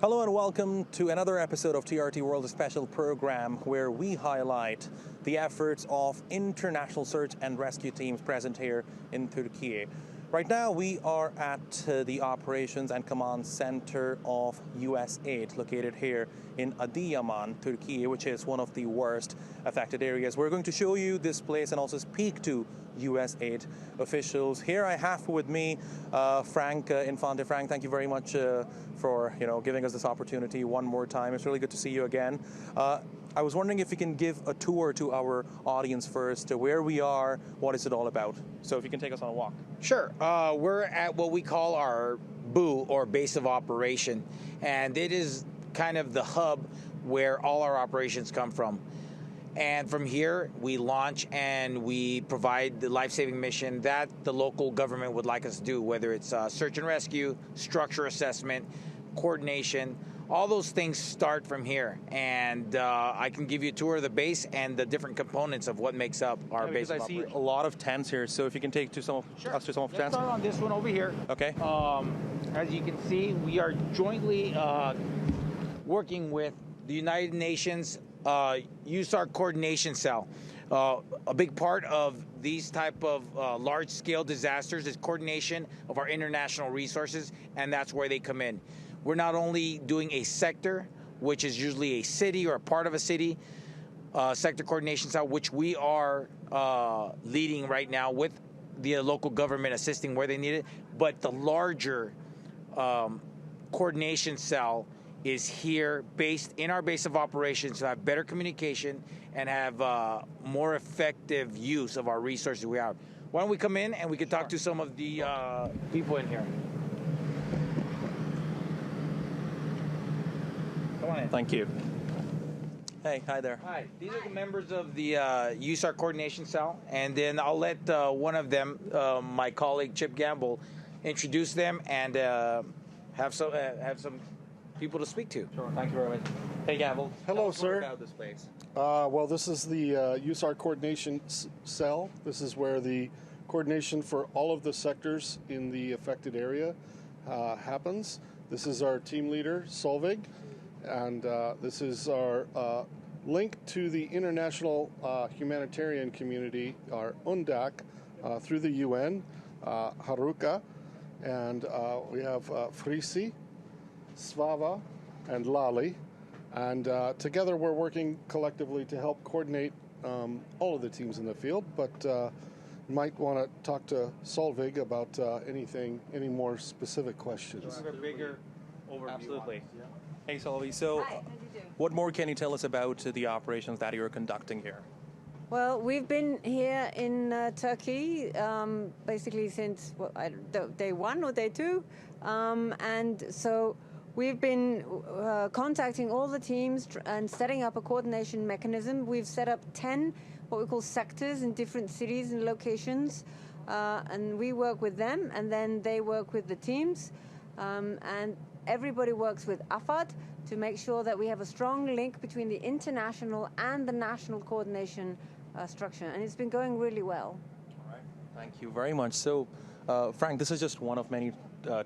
Hello and welcome to another episode of TRT World, a special program where we highlight the efforts of international search and rescue teams present here in Turkiye. Right now we are at the Operations and Command Center of USAID, located here in Adıyaman, Turkiye, which is one of the worst affected areas. We're going to show you this place and also speak to USAID officials. Here I have with me Frank Infante. Frank, thank you very much for giving us this opportunity one more time. It's really good to see you again. I was wondering if you can give a tour to our audience first, to where we are, what is it all about? So if you can take us on a walk. Sure. We're at what we call our BOO, or base of operation, and it is kind of the hub where all our operations come from. And from here, we launch and we provide the life-saving mission that the local government would like us to do, whether it's search and rescue, structure assessment, coordination. All those things start from here, and I can give you a tour of the base and the different components of what makes up our base of operation. I see a lot of tents here, so if you can take us to some of the tents. Let's start on this one over here. Okay. As you can see, we are jointly working with the United Nations USAR Coordination Cell. A big part of these type of large-scale disasters is coordination of our international resources, and that's where they come in. We're not only doing a sector, which is usually a city or a part of a city, sector coordination cell, which we are leading right now with the local government assisting where they need it, but the larger coordination cell is here, based in our base of operations, to have better communication and have more effective use of our resources we have. Why don't we come in and we can talk to some of the people in here. Come on in. Thank you. Hey, hi there. Hi, these are the members of the USAR Coordination Cell, and then I'll let one of them, my colleague Chip Gamble, introduce them and have some people to speak to. Sure, thank you very much. Hey, Gamble. Hello, sir. About this place. Well, this is the USAR Coordination Cell. This is where the coordination for all of the sectors in the affected area happens. This is our team leader, Solveig, and this is our link to the international humanitarian community, our UNDAC, through the UN, Haruka, and we have Frisi, Svava, and Lali, and together we're working collectively to help coordinate all of the teams in the field, but you might want to talk to Solveig about any more specific questions. Just a bigger overview. Absolutely. Yeah. Hey, Solveig. So what more can you tell us about the operations that you're conducting here? Well, we've been here in Turkey basically since day one or day two, and so we've been contacting all the teams and setting up a coordination mechanism. We've set up 10 what we call sectors in different cities and locations, and we work with them, and then they work with the teams, and everybody works with AFAD to make sure that we have a strong link between the international and the national coordination structure, and it's been going really well. All right, thank you very much. So, Frank, this is just one of many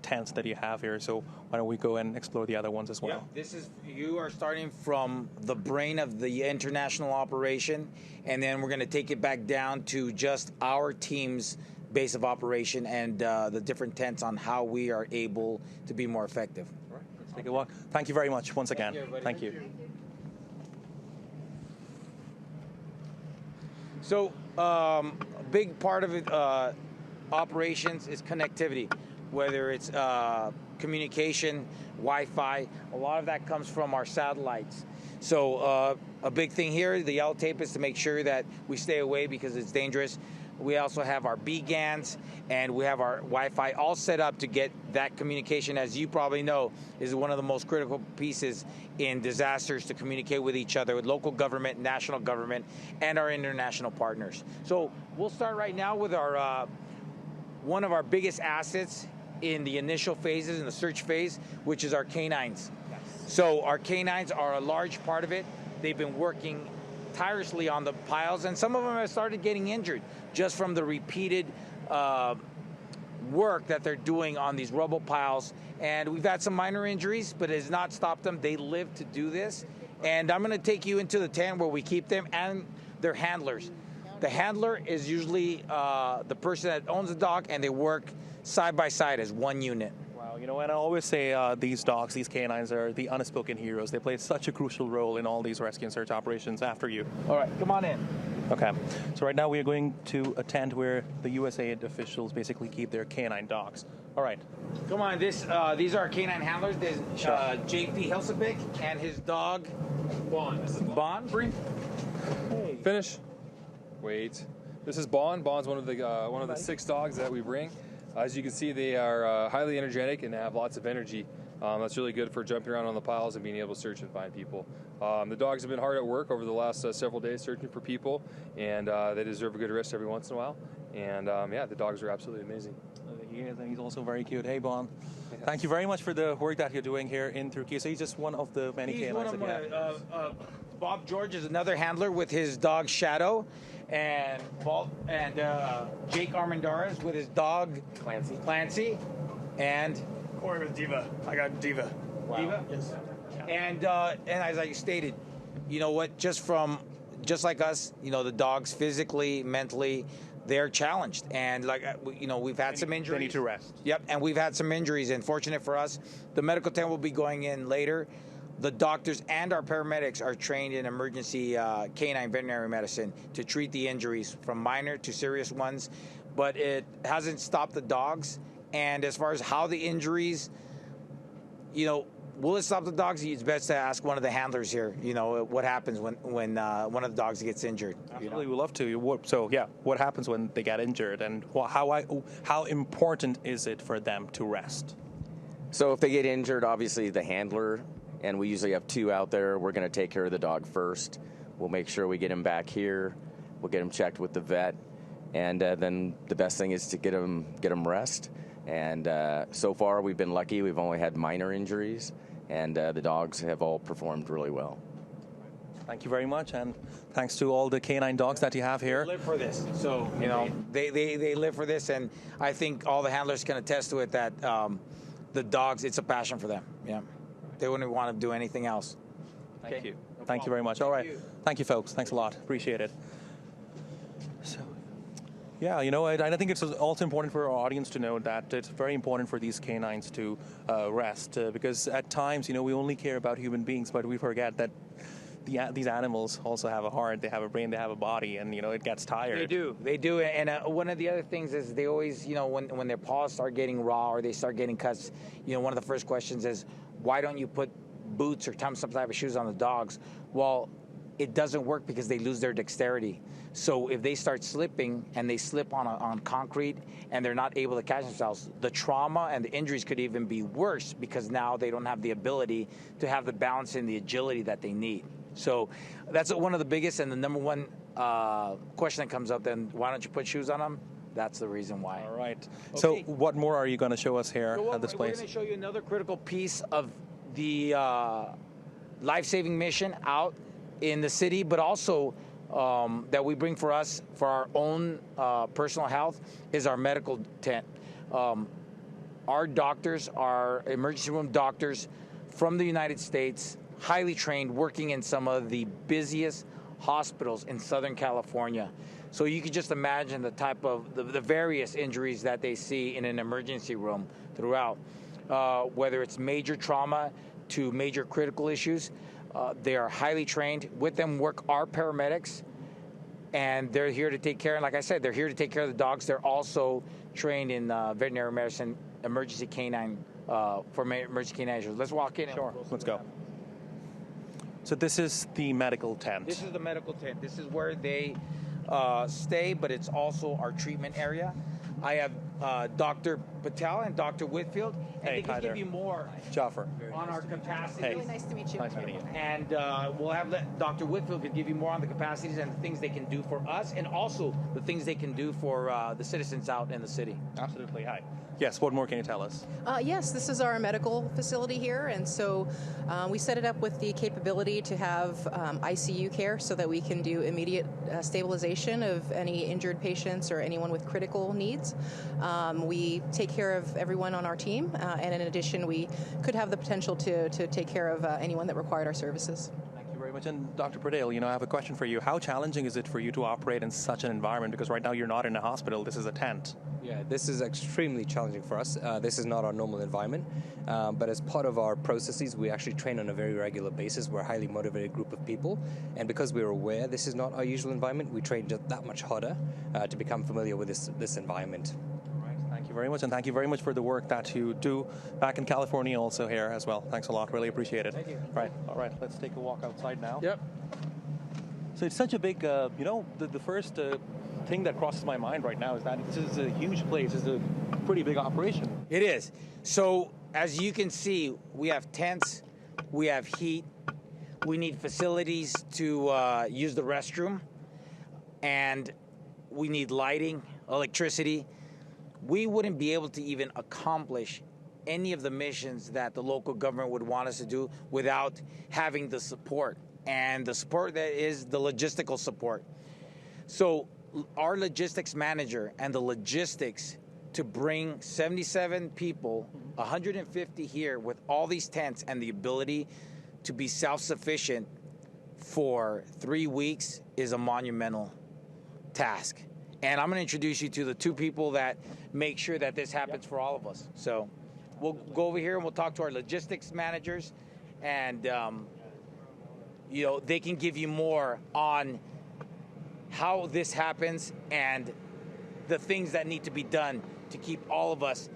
tents that you have here, so why don't we go and explore the other ones as well? Yeah, you are starting from the brain of the international operation, and then we're going to take it back down to just our team's base of operation and the different tents on how we are able to be more effective. All right, let's take a walk. Thank you very much once again. Thank you. So a big part of it, operations is connectivity, whether it's communication, Wi-Fi. A lot of that comes from our satellites. So a big thing here, the yellow tape, is to make sure that we stay away because it's dangerous. We also have our BGANs, and we have our Wi-Fi all set up to get that communication. As you probably know, is one of the most critical pieces in disasters, to communicate with each other, with local government, national government, and our international partners. So we'll start right now with our one of our biggest assets in the initial phases, in the search phase, which is our Canines. Yes. So our Canines are a large part of it. They've been working tirelessly on the piles, and some of them have started getting injured just from the repeated work that they're doing on these rubble piles. And we've had some minor injuries, but it has not stopped them. They live to do this. And I'm going to take you into the tent where we keep them and their handlers. The handler is usually the person that owns the dog, and they work side by side as one unit. Wow, you know, and I always say these dogs, these canines, are the unspoken heroes. They play such a crucial role in all these rescue and search operations after you. All right, come on in. Okay, so right now we are going to a tent where the USAID officials basically keep their canine dogs. All right. Come on, these are our canine handlers. There's JP Helsebeck and his dog, Bond. This is Bond. Hey. Finish. Wait. This is Bond. Bond's one of the 6 dogs that we bring. As you can see, they are highly energetic and have lots of energy. That's really good for jumping around on the piles and being able to search and find people. The dogs have been hard at work over the last several days searching for people, and they deserve a good rest every once in a while. And yeah, the dogs are absolutely amazing. He is, and he's also very cute. Hey, Bond. Thank you very much for the work that you're doing here in Turkey. So he's just one of the many canines that you have. Bob George is another handler with his dog Shadow, and Jake Armendariz with his dog Clancy, and Corey with Diva. I got Diva. Wow. Diva? Yes. And as I stated, you know what? Just like us, you know, the dogs physically, mentally, they're challenged, and we've had some injuries. They need to rest. Yep, and we've had some injuries. And fortunate for us, the medical tent will be going in later. The doctors and our paramedics are trained in emergency canine veterinary medicine to treat the injuries from minor to serious ones, but it hasn't stopped the dogs. And as far as how the injuries, you know, will it stop the dogs? It's best to ask one of the handlers here, you know, what happens when one of the dogs gets injured. Absolutely, we'd love to. So, yeah, what happens when they get injured, and how important is it for them to rest? So if they get injured, obviously the handler, and we usually have 2 out there, we're going to take care of the dog first. We'll make sure we get him back here. We'll get him checked with the vet, and then the best thing is to get him rest. And so far, we've been lucky. We've only had minor injuries, and the dogs have all performed really well. Thank you very much, and thanks to all the canine dogs that you have here. They live for this, so you know they live for this, and I think all the handlers can attest to it that the dogs, it's a passion for them. Yeah, they wouldn't want to do anything else. Thank you. Thank you very much. All right. Thank you, folks. Thanks a lot. Appreciate it. So, yeah, you know, I think it's also important for our audience to know that it's very important for these canines to rest because at times, you know, we only care about human beings, but we forget that these animals also have a heart, they have a brain, they have a body, and, you know, it gets tired. They do. And one of the other things is they always, you know, when their paws start getting raw or they start getting cuts, you know, one of the first questions is, why don't you put boots or some type of shoes on the dogs? Well, it doesn't work because they lose their dexterity. So if they start slipping and they slip on concrete and they're not able to catch themselves, the trauma and the injuries could even be worse because now they don't have the ability to have the balance and the agility that they need. So that's one of the biggest and the number one question that comes up. Then why don't you put shoes on them? That's the reason why. All right. Okay. So what more are you going to show us here at this place? We're going to show you another critical piece of the life-saving mission out in the city, but also that we bring for us for our own personal health is our medical tent. Our doctors are emergency room doctors from the United States, highly trained, working in some of the busiest hospitals in Southern California. So you can just imagine the type of the various injuries that they see in an emergency room throughout, whether it's major trauma to major critical issues. They are highly trained. With them work our paramedics, and they're here to take care. And like I said, they're here to take care of the dogs. They're also trained in veterinary medicine, emergency canine, for emergency canine issues. Let's walk in. Sure, let's go. So this is the medical tent. This is the medical tent. This is where they stay, but it's also our treatment area. I have Dr. Patel and Dr. Whitfield, and they can give you more Jaffar. on our capacities. Hey. Really nice to meet you. Nice meeting you. And we'll have Dr. Whitfield could give you more on the capacities and the things they can do for us, and also the things they can do for the citizens out in the city. Absolutely. Hi. Yes, what more can you tell us? Yes, this is our medical facility here, and so we set it up with the capability to have ICU care so that we can do immediate stabilization of any injured patients or anyone with critical needs. We take care of everyone on our team, and in addition, we could have the potential to take care of anyone that required our services. Thank you very much. And Dr. Pradale, I have a question for you. How challenging is it for you to operate in such an environment? Because right now you're not in a hospital, this is a tent. Yeah, this is extremely challenging for us. This is not our normal environment, but as part of our processes, we actually train on a very regular basis. We're a highly motivated group of people, and because we're aware this is not our usual environment, we train just that much harder to become familiar with this environment. Thank you very much, and thank you very much for the work that you do back in California, also here as well. Thanks a lot, really appreciate it. Thank you. Right, all right, let's take a walk outside now. Yep. So it's such a big, the first thing that crosses my mind right now is that this is a huge place, it's a pretty big operation. It is. So as you can see, we have tents, we have heat, we need facilities to use the restroom, and we need lighting, electricity. We wouldn't be able to even accomplish any of the missions that the local government would want us to do without having the support, and the support that is the logistical support. So our logistics manager and the logistics to bring 77 people, 150 here with all these tents and the ability to be self-sufficient for 3 weeks is a monumental task. And I'm going to introduce you to the two people that make sure that this happens for all of us. So we'll go over here and we'll talk to our logistics managers, and they can give you more on how this happens and the things that need to be done to keep all of us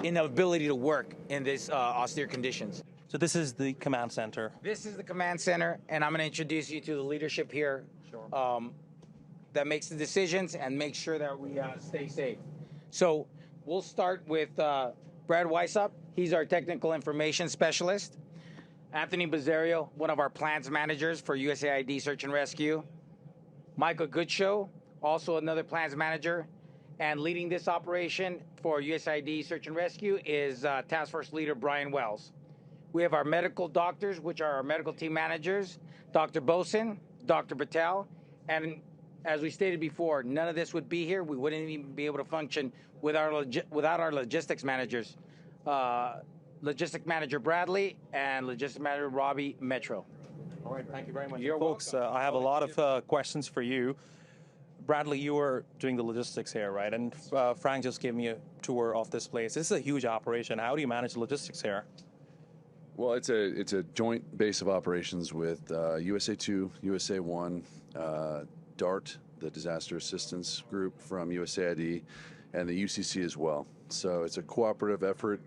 in the ability to work in these austere conditions. So this is the command center. This is the command center, and I'm going to introduce you to the leadership here that makes the decisions and makes sure that we stay safe. So we'll start with Brad Weissop. He's our technical information specialist. Anthony Bazzario, one of our plans managers for USAID Search and Rescue. Michael Goodshow, also another plans manager. And leading this operation for USAID Search and Rescue is Task Force Leader Brian Wells. We have our medical doctors, which are our medical team managers, Dr. Bosin, Dr. Patel, and as we stated before, none of this would be here. We wouldn't even be able to function without our logistics managers, logistic manager Bradley and logistic manager Robbie Metro. All right, thank you very much. You're Folks, I have a lot of questions for you. Bradley, you were doing the logistics here, right? And Frank just gave me a tour of this place. This is a huge operation. How do you manage logistics here? Well, it's a joint base of operations with USA 2, USA 1, DART, the Disaster Assistance Group from USAID, and the UCC as well. So it's a cooperative effort,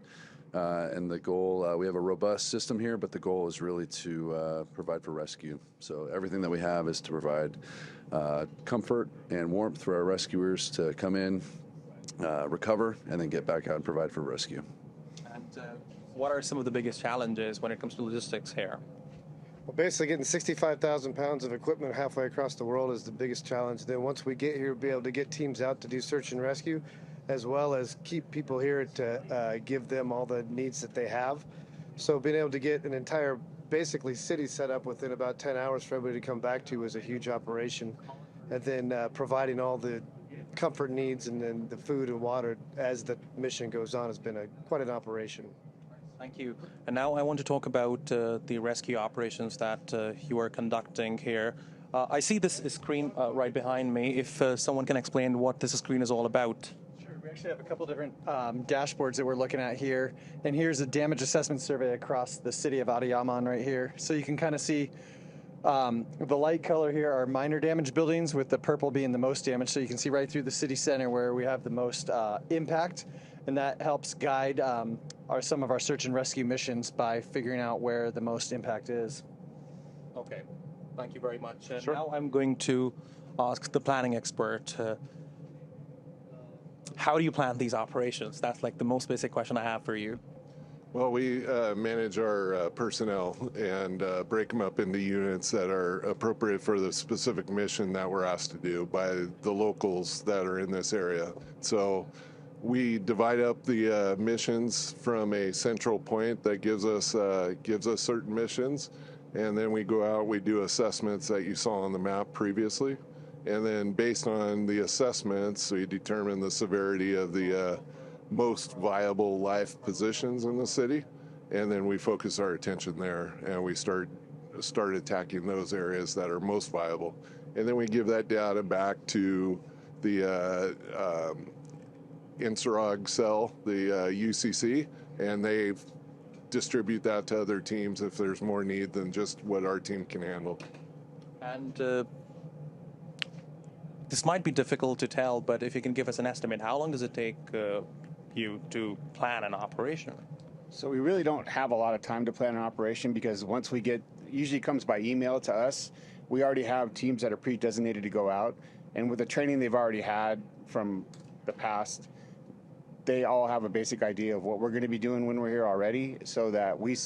and the goal, we have a robust system here, but the goal is really to provide for rescue. So everything that we have is to provide comfort and warmth for our rescuers to come in, recover, and then get back out and provide for rescue. And what are some of the biggest challenges when it comes to logistics here? Well, basically getting 65,000 pounds of equipment halfway across the world is the biggest challenge. Then once we get here, we'll be able to get teams out to do search and rescue, as well as keep people here to give them all the needs that they have. So being able to get an entire, basically, city set up within about 10 hours for everybody to come back to is a huge operation. And then providing all the comfort needs and then the food and water as the mission goes on has been quite an operation. Thank you. And now I want to talk about the rescue operations that you are conducting here. I see this screen right behind me. If someone can explain what this screen is all about. Sure. We actually have a couple different dashboards that we're looking at here. And here's a damage assessment survey across the city of Adıyaman right here. So you can kind of see the light color here are minor damage buildings, with the purple being the most damaged. So you can see right through the city center where we have the most impact. And that helps guide some of our search and rescue missions by figuring out where the most impact is. Okay, thank you very much. Sure. Now I'm going to ask the planning expert, how do you plan these operations? That's like the most basic question I have for you. Well, we manage our personnel and break them up into units that are appropriate for the specific mission that we're asked to do by the locals that are in this area. So we divide up the missions from a central point that gives us certain missions, and then we go out, we do assessments that you saw on the map previously, And then based on the assessments, we determine the severity of the most viable life positions in the city. And then we focus our attention there, and we start attacking those areas that are most viable. And then we give that data back to the INSAROG cell, the UCC, and they distribute that to other teams if there's more need than just what our team can handle. And this might be difficult to tell, but if you can give us an estimate, how long does it take you to plan an operation? So we really don't have a lot of time to plan an operation, because once we get, usually comes by email to us, we already have teams that are pre-designated to go out. And with the training they've already had from the past, they all have a basic idea of what we're going to be doing when we're here already, so that we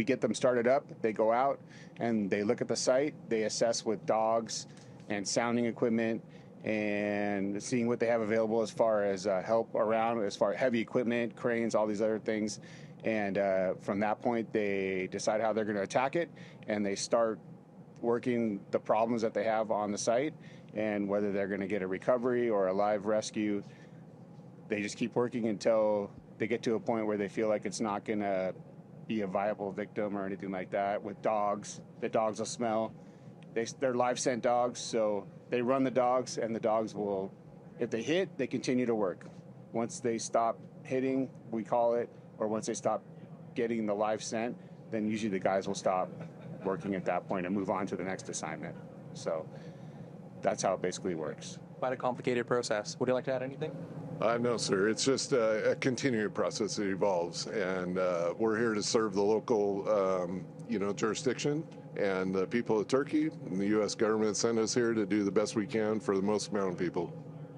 get them started up, they go out, and they look at the site, they assess with dogs and sounding equipment, and seeing what they have available as far as help around, as far as heavy equipment, cranes, all these other things. And from that point, they decide how they're going to attack it, and they start working the problems that they have on the site, and whether they're going to get a recovery or a live rescue. They just keep working until they get to a point where they feel like it's not going to be a viable victim or anything like that. With dogs, the dogs will smell. They're live scent dogs, so they run the dogs, and the dogs will, if they hit, they continue to work. Once they stop hitting, we call it, or once they stop getting the live scent, then usually the guys will stop working at that point and move on to the next assignment. So that's how it basically works. Quite a complicated process. Would you like to add anything? No, sir. It's just a continuing process that evolves, and we're here to serve the local, jurisdiction and the people of Turkey. And the U.S. government sent us here to do the best we can for the most amount of people.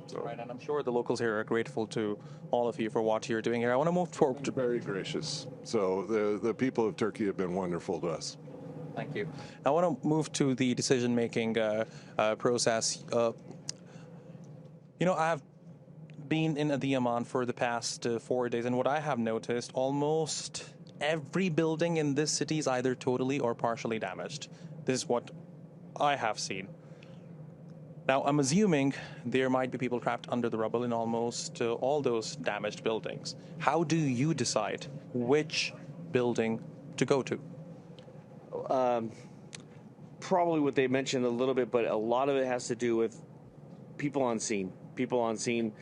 So. Right, and I'm sure the locals here are grateful to all of you for what you're doing here. I want to move forward. Very gracious. So the people of Turkey have been wonderful to us. Thank you. I want to move to the decision-making process. I have been in Adıyaman for the past 4 days, and what I have noticed, almost every building in this city is either totally or partially damaged. This is what I have seen. Now, I'm assuming there might be people trapped under the rubble in almost all those damaged buildings. How do you decide which building to go to? Probably what they mentioned a little bit, but a lot of it has to do with people on scene. People on scene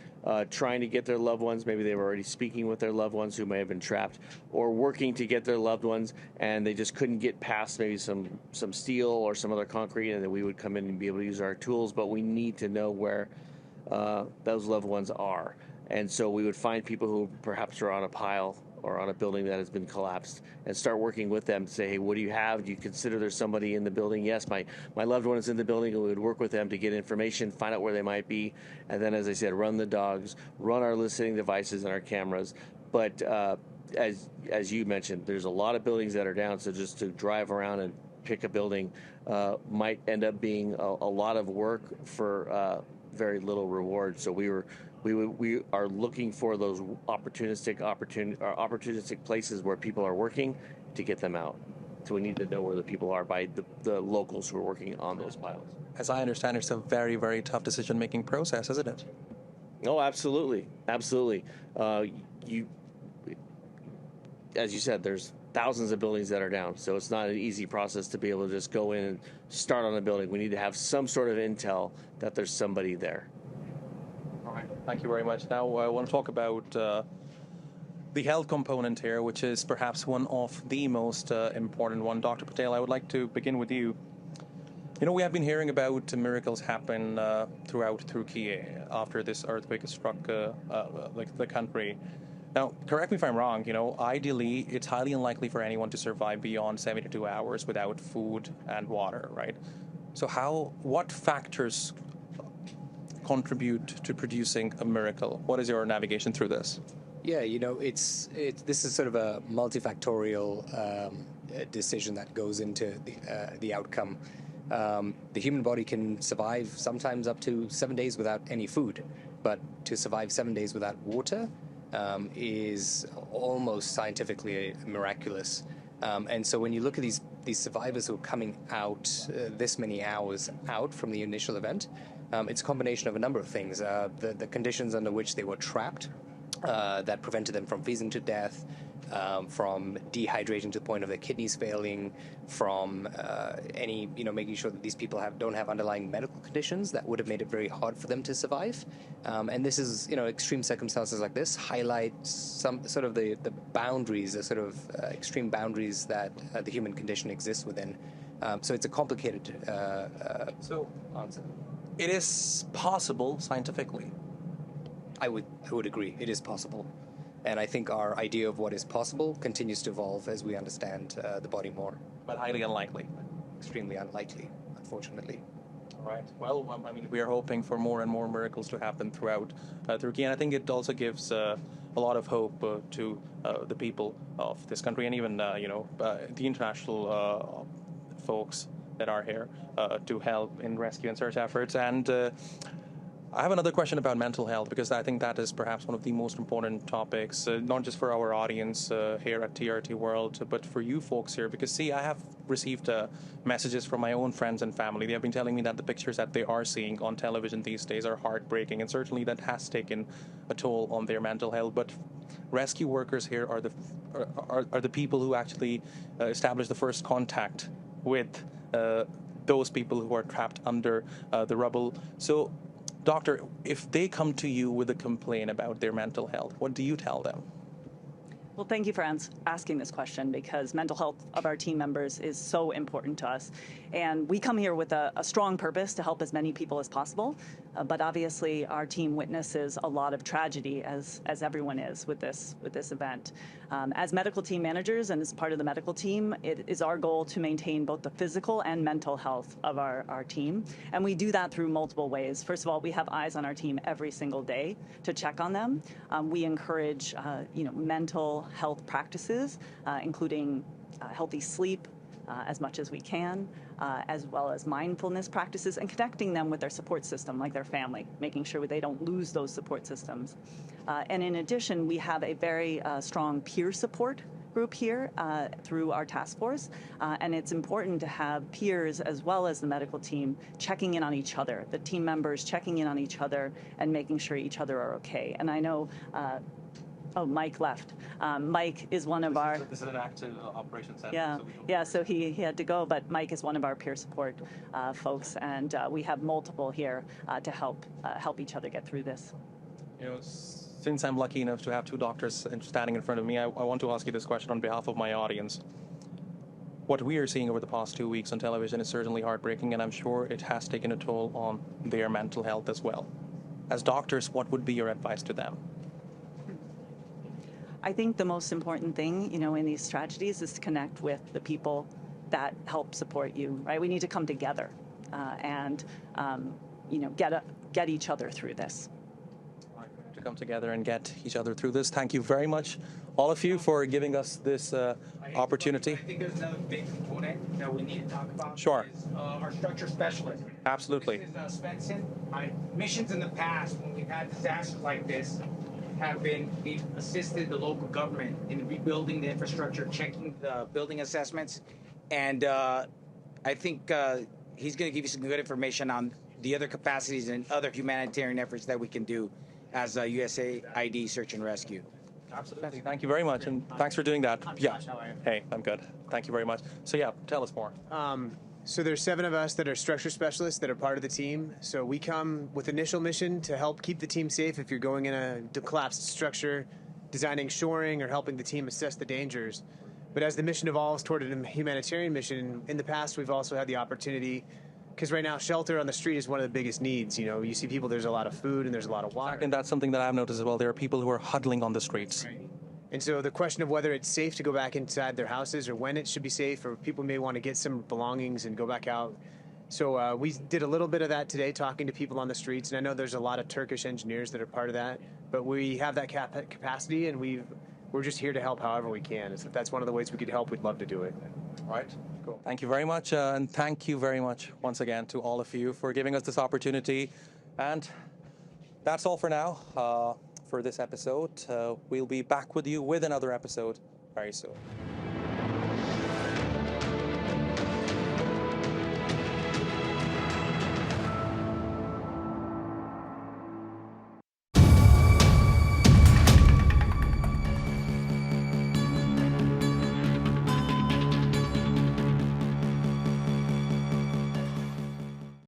trying to get their loved ones. Maybe they were already speaking with their loved ones who may have been trapped, or working to get their loved ones, and they just couldn't get past maybe some steel or some other concrete, and then we would come in and be able to use our tools. But we need to know where those loved ones are. And so we would find people who perhaps are on a pile or on a building that has been collapsed, and start working with them to say, hey, what do you have? Do you consider there's somebody in the building? Yes, my loved one is in the building, and we would work with them to get information, find out where they might be, and then, as I said, run the dogs, run our listening devices and our cameras. But as you mentioned, there's a lot of buildings that are down, so just to drive around and pick a building might end up being a lot of work for very little reward. So we are looking for those opportunistic places where people are working to get them out. So we need to know where the people are by the locals who are working on those piles. As I understand, it's a very, very tough decision-making process, isn't it? Oh, absolutely. Absolutely. As you said, there's thousands of buildings that are down, so it's not an easy process to be able to just go in and start on a building. We need to have some sort of intel that there's somebody there. All right. Thank you very much. Now I want to talk about the health component here, which is perhaps one of the most important one. Dr. Patel, I would like to begin with you. We have been hearing about miracles happen throughout Turkiye after this earthquake struck the country. Now, correct me if I'm wrong, ideally, it's highly unlikely for anyone to survive beyond 72 hours without food and water, right? So what factors contribute to producing a miracle? What is your navigation through this? Yeah, this is sort of a multifactorial decision that goes into the outcome. The human body can survive sometimes up to 7 days without any food, but to survive 7 days without water is almost scientifically miraculous. And so when you look at these these survivors who are coming out this many hours out from the initial event, it's a combination of a number of things. The conditions under which they were trapped that prevented them from freezing to death, from dehydrating to the point of their kidneys failing, from making sure that these people don't have underlying medical conditions that would have made it very hard for them to survive. And this is, extreme circumstances like this highlight some sort of the boundaries, the sort of extreme boundaries that the human condition exists within. So it's a complicated answer. It is possible scientifically. I would agree. It is possible. And I think our idea of what is possible continues to evolve as we understand the body more. But highly unlikely. Extremely unlikely, unfortunately. All right. Well, we are hoping for more and more miracles to happen throughout Turkey. And I think it also gives a lot of hope to the people of this country and even, the international folks that are here to help in rescue and search efforts. And I have another question about mental health, because I think that is perhaps one of the most important topics, not just for our audience here at TRT World, but for you folks here. Because, see, I have received messages from my own friends and family. They have been telling me that the pictures that they are seeing on television these days are heartbreaking, and certainly that has taken a toll on their mental health. But rescue workers here are the people who actually establish the first contact with those people who are trapped under the rubble. So, Doctor, if they come to you with a complaint about their mental health, what do you tell them? Well, thank you for asking this question, because mental health of our team members is so important to us. And we come here with a strong purpose to help as many people as possible. But obviously, our team witnesses a lot of tragedy, as everyone is with this event. As medical team managers and as part of the medical team, it is our goal to maintain both the physical and mental health of our team. And we do that through multiple ways. First of all, we have eyes on our team every single day to check on them. We encourage mental health practices, including healthy sleep, as much as we can, as well as mindfulness practices, and connecting them with their support system, like their family, making sure they don't lose those support systems. And in addition, we have a very strong peer support group here through our task force, and it's important to have peers as well as the medical team checking in on each other, the team members checking in on each other and making sure each other are okay. And I know Mike left. Mike is one of our... This is an active operation center. So he had to go, but Mike is one of our peer support folks, and we have multiple here to help each other get through this. Since I'm lucky enough to have two doctors standing in front of me, I want to ask you this question on behalf of my audience. What we are seeing over the past 2 weeks on television is certainly heartbreaking, and I'm sure it has taken a toll on their mental health as well. As doctors, what would be your advice to them? I think the most important thing, in these tragedies is to connect with the people that help support you, right? We need to come together and get each other through this. To come together and get each other through this. Thank you very much, all of you, for giving us this opportunity. I think there's another big component that we need to talk about. Sure. Is, our structure specialist. Absolutely. This is Svensson. Missions in the past, when we've had disasters like this, we've assisted the local government in rebuilding the infrastructure, checking the building assessments, and I think he's going to give you some good information on the other capacities and other humanitarian efforts that we can do as USAID Search and Rescue. Absolutely. Thank you very much, and thanks for doing that. Hey, I'm good. Thank you very much. So tell us more. So there's 7 of us that are structure specialists that are part of the team. So we come with initial mission to help keep the team safe if you're going in a collapsed structure, designing shoring, or helping the team assess the dangers. But as the mission evolves toward a humanitarian mission, in the past we've also had the opportunity, because right now shelter on the street is one of the biggest needs. You see people, there's a lot of food and there's a lot of water. And that's something that I've noticed as well. There are people who are huddling on the streets. Right. And so the question of whether it's safe to go back inside their houses or when it should be safe, or people may want to get some belongings and go back out. So we did a little bit of that today, talking to people on the streets. And I know there's a lot of Turkish engineers that are part of that. But we have that capacity, and we're just here to help however we can. So if that's one of the ways we could help, we'd love to do it. All right. Cool. Thank you very much. And thank you very much once again to all of you for giving us this opportunity. And that's all for now. For this episode. We'll be back with you with another episode very soon.